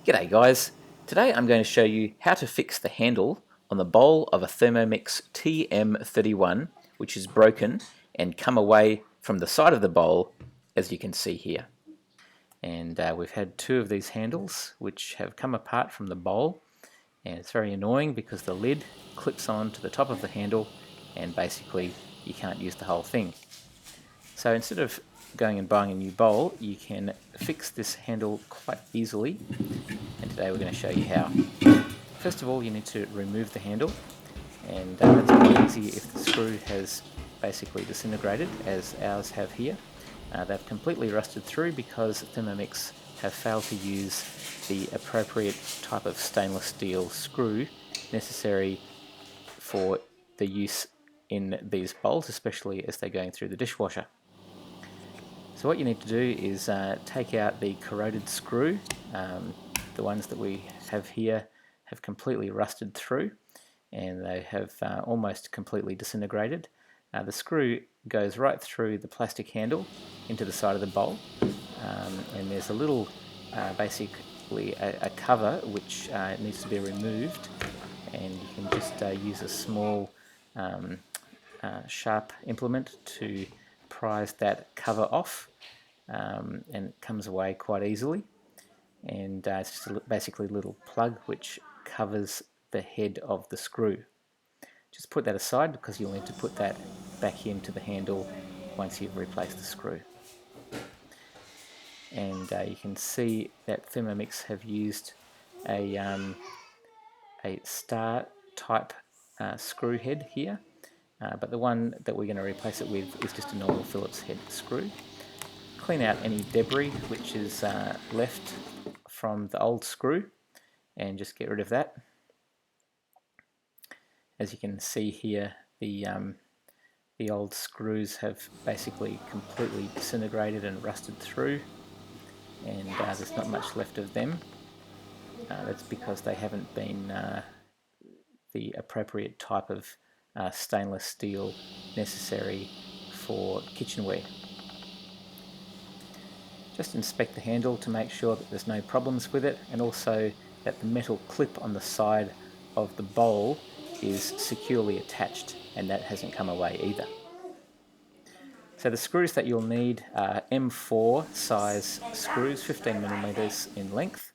G'day guys, today I'm going to show you how to fix the handle on the bowl of a Thermomix TM31 which is broken and come away from the side of the bowl, as you can see here. And we've had two of these handles which have come apart from the bowl, and it's very annoying because the lid clips on to the top of the handle and basically you can't use the whole thing. So instead of going and buying a new bowl, you can fix this handle quite easily, and today we're going to show you how. First of all, you need to remove the handle, and that's quite easy if the screw has basically disintegrated, as ours have here. They've completely rusted through because Thermomix have failed to use the appropriate type of stainless steel screw necessary for the use in these bowls, especially as they're going through the dishwasher. So what you need to do is take out the corroded screw. The ones that we have here have completely rusted through and they have almost completely disintegrated. The screw goes right through the plastic handle into the side of the bowl, and there's a little, basically a cover which needs to be removed, and you can just use a small sharp implement to prise that cover off, and it comes away quite easily. And it's just basically a little plug which covers the head of the screw. Just put that aside because you'll need to put that back into the handle once you've replaced the screw. And you can see that Thermomix have used a star type screw head here, but the one that we're going to replace it with is just a normal Phillips head screw. Clean out any debris which is left from the old screw and just get rid of that. As you can see here, the old screws have basically completely disintegrated and rusted through, and there's not much left of them. That's because they haven't been the appropriate type of stainless steel necessary for kitchenware. Just inspect the handle to make sure that there's no problems with it, and also that the metal clip on the side of the bowl is securely attached and that hasn't come away either. So the screws that you'll need are M4 size screws, 15mm in length,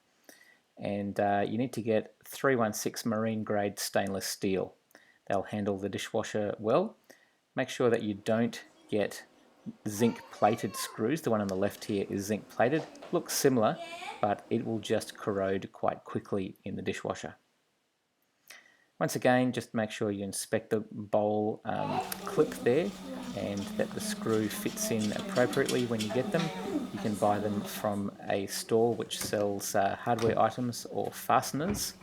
and you need to get 316 marine grade stainless steel. They'll handle the dishwasher well. Make sure that you don't get zinc plated screws. The one on the left here is zinc plated. Looks similar, but it will just corrode quite quickly in the dishwasher. Once again, just make sure you inspect the bowl clip there and that the screw fits in appropriately when you get them. You can buy them from a store which sells hardware items or fasteners.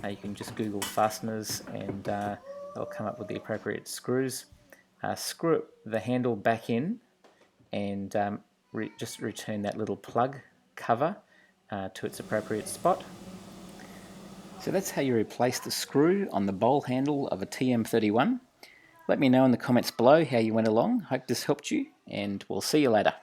You can just Google fasteners and they'll come up with the appropriate screws. Screw the handle back in and just return that little plug cover to its appropriate spot. So that's how you replace the screw on the bowl handle of a TM31. Let me know in the comments below how you went along. Hope this helped you, and we'll see you later.